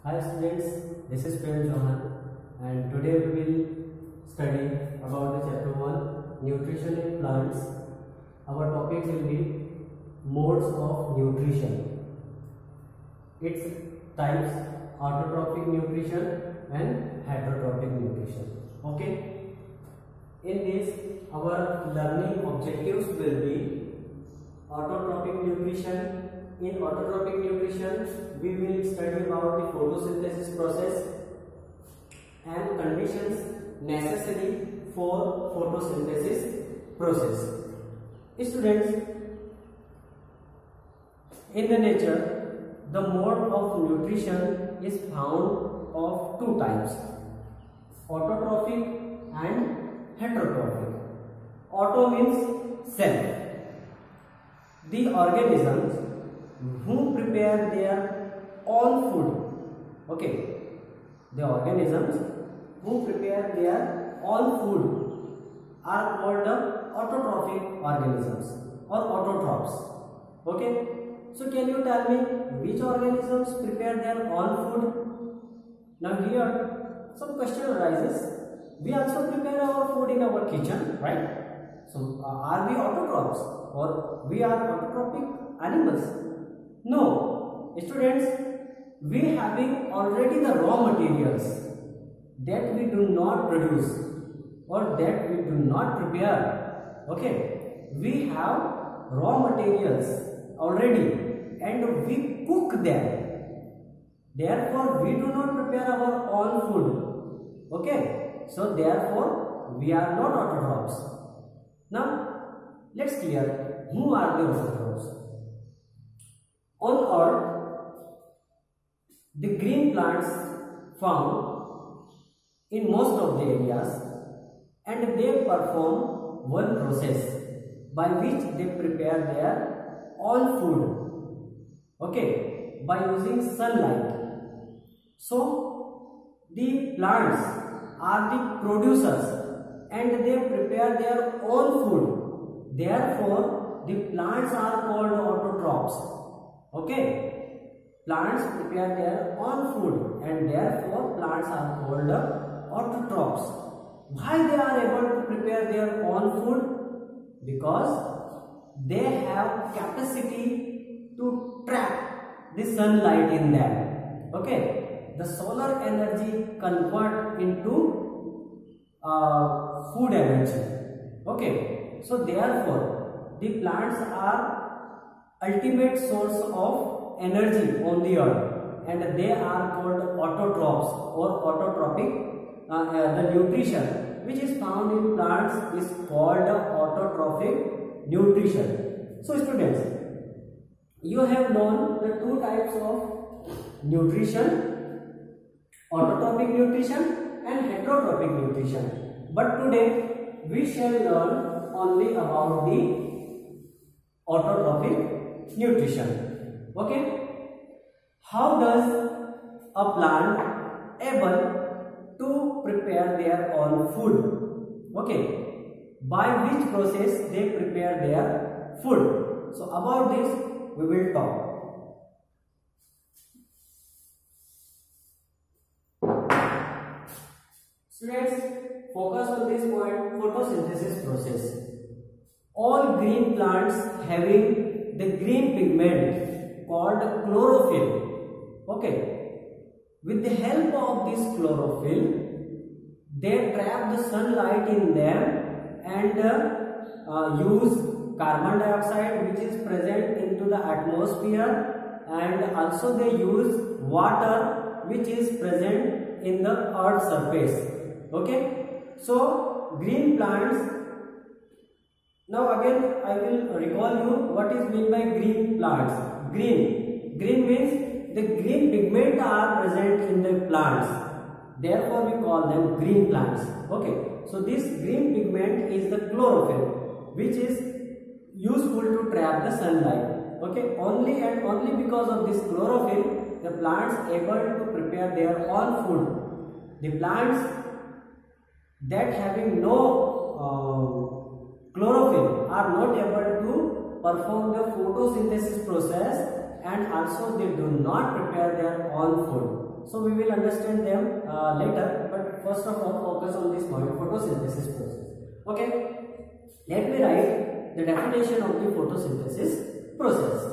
Hi students, this is Prem Chauhan and today we will study about the chapter 1 Nutrition in Plants. Our topic will be modes of nutrition. Its types: autotrophic nutrition and heterotrophic nutrition. Okay. In this our learning objectives will be autotrophic nutrition. In autotrophic nutrition, we will study about the photosynthesis process and conditions necessary for photosynthesis process. Students, in the nature, the mode of nutrition is found of two types: autotrophic and heterotrophic. Auto means self. The organisms who prepare their own food. Okay, the organisms who prepare their own food are called autotrophic organisms or autotrophs. Okay, so can you tell me which organisms prepare their own food? Now here some question arises. We also prepare our food in our kitchen, right? So are we autotrophs or we are autotrophic animals? No, students, we having already the raw materials that we do not produce or that we do not prepare. Okay, we have raw materials already and we cook them. Therefore, we do not prepare our own food. Okay, so therefore we are not autotrophs. Now, let's clear who are the autotrophs. On Earth, the green plants found in most of the areas, and they perform one process by which they prepare their own food. Okay, by using sunlight. So the plants are the producers and they prepare their own food. Therefore, the plants are called autotrophs. Okay, plants prepare their own food and therefore plants are called autotrophs. Why they are able to prepare their own food? Because they have capacity to trap the sunlight in them. Okay, the solar energy convert into food energy. Okay, so therefore the plants are ultimate source of energy on the earth and they are called autotrophs or autotrophic. The nutrition which is found in plants is called autotrophic nutrition. So students, you have known the two types of nutrition: autotrophic nutrition and heterotrophic nutrition. But today we shall learn only about the autotrophic nutrition. Okay, how does a plant able to prepare their own food? Okay, by which process they prepare their food? So about this we will talk. Students, focus on this point: photosynthesis process. All green plants having the green pigment called chlorophyll. Okay, with the help of this chlorophyll, they trap the sunlight in them and use carbon dioxide which is present into the atmosphere, and also they use water which is present in the earth's surface. Okay, so green plants. Now again I will recall you what is meant by green plants. Green means the green pigment are present in the plants. Therefore we call them green plants. Okay, so this green pigment is the chlorophyll which is useful to trap the sunlight. Okay, only and only because of this chlorophyll the plants able to prepare their own food. The plants that having no chlorophyll are not able to perform the photosynthesis process and also they do not prepare their own food. So we will understand them later, but first of all focus on this point, photosynthesis process. Okay, let me write the definition of the photosynthesis process.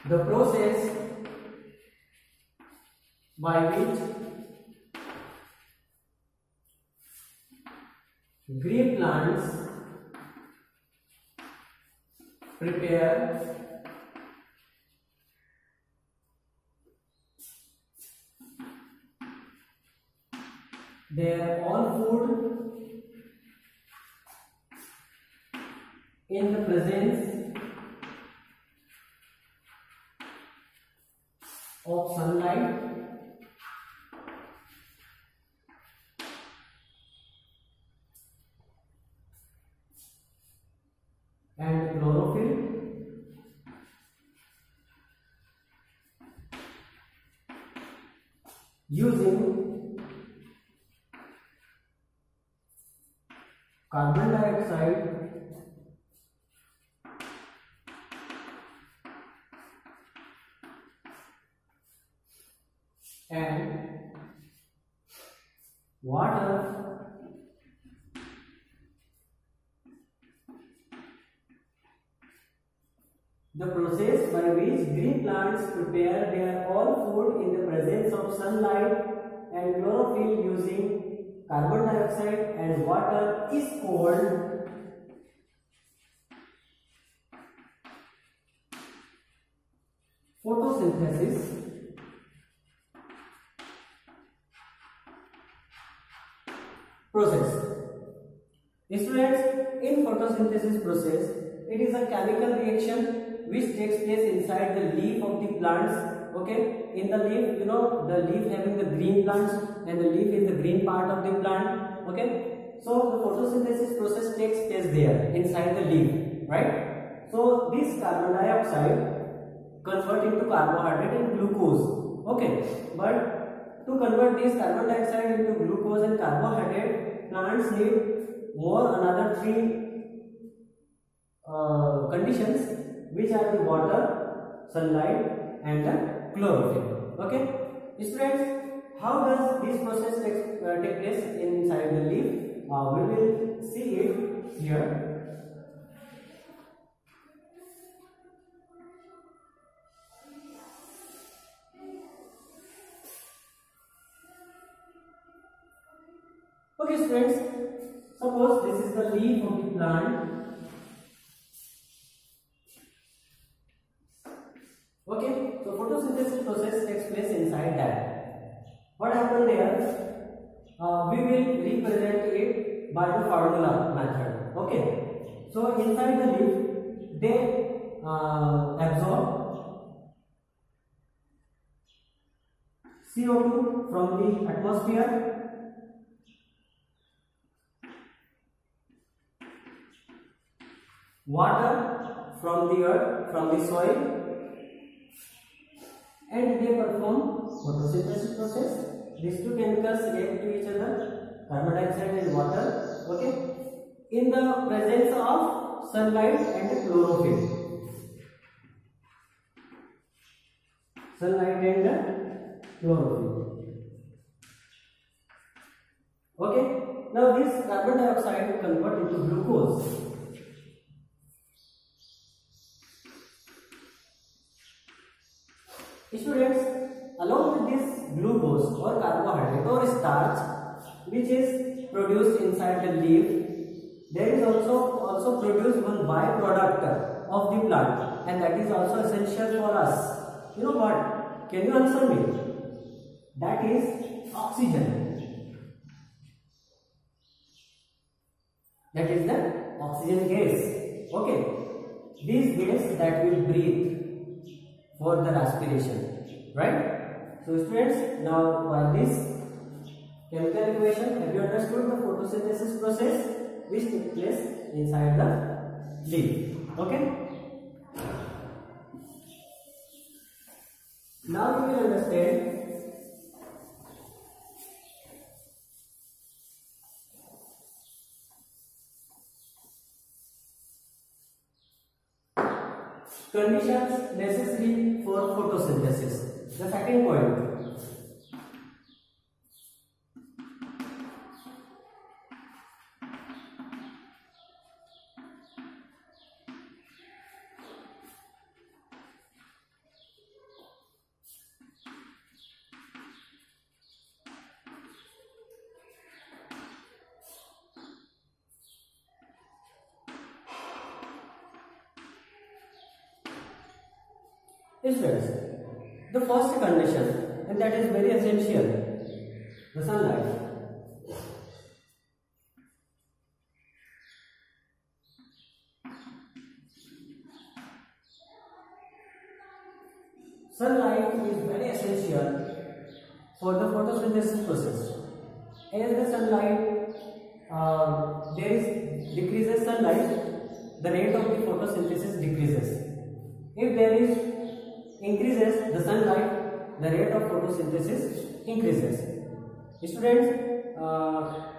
The process by which green plants prepare their own food in the presence of sunlight and chlorophyll using carbon dioxide and water the process by which green plants prepare their own food in the presence of sunlight and chlorophyll using carbon dioxide and water is called photosynthesis process. Students, in photosynthesis process, it is a chemical reaction which takes place inside the leaf of the plants. Okay, in the leaf, you know, the leaf having the green plants and the leaf is the green part of the plant. Okay, so the photosynthesis process takes place there inside the leaf, right? So this carbon dioxide convert into carbohydrate and glucose. Okay, but to convert this carbon dioxide into glucose and carbohydrate, plants need more another three conditions, which are the water, sunlight and the chlorophyll. Okay, students, how does this process take place inside the leaf? We will see it here. Okay, students, suppose this is the leaf of the plant. Okay, so photosynthesis process takes place inside that. What happened there? We will represent it by the formula method. Okay, so inside the leaf they absorb CO2 from the atmosphere, water from the earth, from the soil, and they perform photosynthesis process. These two chemicals react to each other, carbon dioxide and water, okay, in the presence of sunlight and chlorophyll. Sunlight and chlorophyll. Okay, now this carbon dioxide convert into glucose. Students, along with this glucose or carbohydrate or starch which is produced inside the leaf, there is also produced one byproduct of the plant, and that is also essential for us. You know what? Can you answer me? That is oxygen. That is the oxygen gas. Okay, this gas that we breathe for the respiration, right? So students, now by this chemical equation, have you understood the photosynthesis process which takes place inside the leaf? Okay. Now you will understand conditions necessary for photosynthesis. The second point. Students, the first condition, and that is very essential, the sunlight. Sunlight is very essential for the photosynthesis process. As the sunlight, there is decreases sunlight, the rate of the photosynthesis decreases. If there is increases the sunlight, the rate of photosynthesis increases. Students,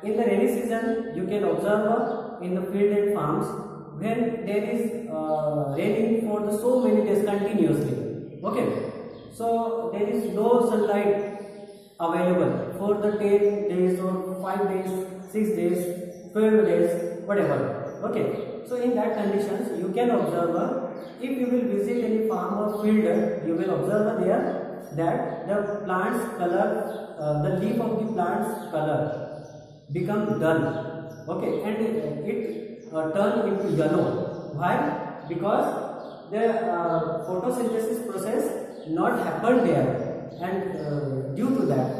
in the rainy season, you can observe in the field and farms when there is raining for the so many days continuously. Okay, so there is no sunlight available for the 10 days or 5 days, 6 days, 12 days, whatever. Okay, so in that conditions, you can observe. If you will visit any farm or field, you will observe there that the plant's color, the leaf of the plant's color become dull. Okay, and it turn into yellow. Why? Because the photosynthesis process not happened there, and due to that,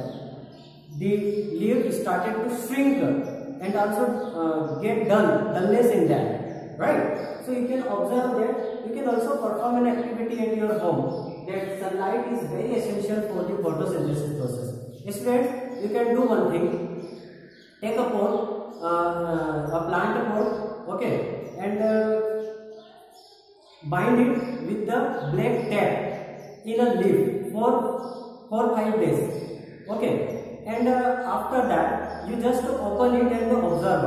the leaf started to shrink and also get dullness in that. Right? So you can observe that. You can also perform an activity at your home. That sunlight is very essential for the photosynthesis process. Students, you can do one thing. Take a pot, a plant pot, okay, and bind it with the black tape in a leaf for 5 days. Okay, and after that, you just open it and observe.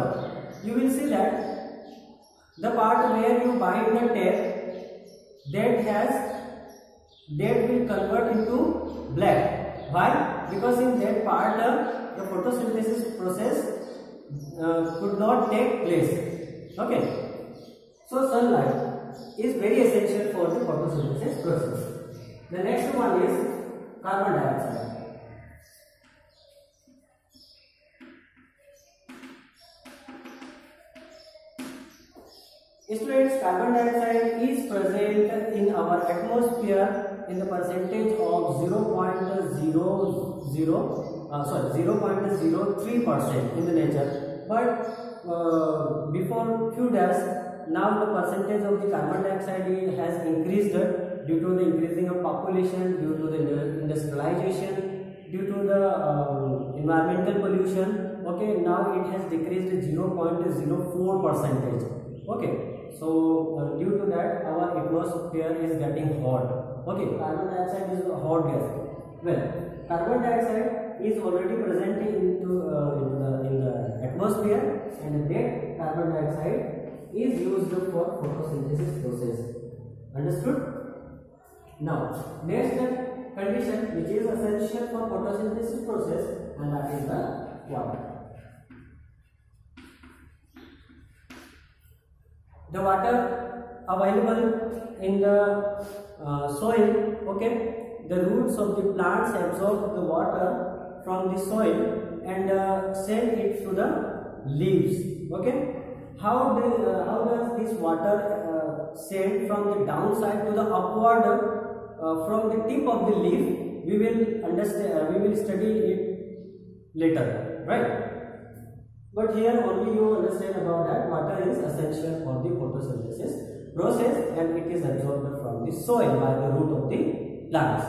You will see that the part where you bind the tape, that will convert into black. Why? Because in that part the photosynthesis process could not take place. Okay. So sunlight is very essential for the photosynthesis process. The next one is carbon dioxide. Students, carbon dioxide is present in our atmosphere in the percentage of 0.03% in the nature. But before few days, now the percentage of the carbon dioxide has increased due to the increasing of population, due to the industrialization, due to the environmental pollution. Okay, now it has decreased 0.04%. Okay. So due to that, our atmosphere is getting hot. Okay, carbon dioxide is a hot gas. Well, carbon dioxide is already present in the atmosphere, and that carbon dioxide is used for photosynthesis process. Understood? Now, next condition which is essential for photosynthesis process, and that is the water. The water available in the soil, okay, the roots of the plants absorb the water from the soil and send it to the leaves. Okay, how does this water send from the downside to the upward from the tip of the leaf? We will understand. We will study it later, right? But here only you understand about that water is essential for the photosynthesis process, and it is absorbed from the soil by the root of the plants.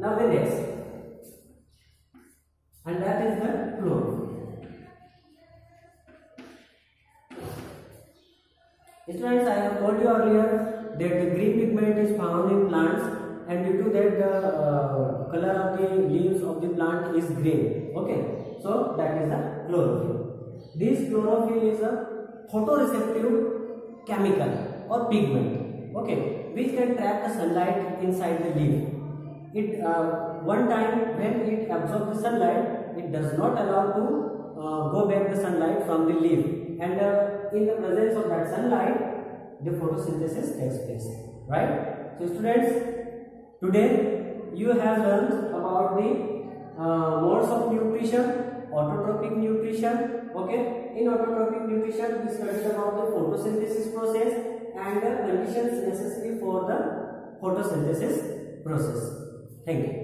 Now the next, and that is the chlorophyll. Students, I have told you earlier that the green pigment is found in plants, and due to that the color of the leaves of the plant is green. Okay, so that is the chlorophyll. This chlorophyll is a photoreceptive chemical or pigment. Okay, which can trap the sunlight inside the leaf. It one time when it absorbs the sunlight, it does not allow to go back the sunlight from the leaf, and in the presence of that sunlight, the photosynthesis takes place. Right? So students, today you have learned about the modes of nutrition, autotrophic nutrition. Okay, in autotrophic nutrition we studied about the photosynthesis process and the conditions necessary for the photosynthesis process. Thank you.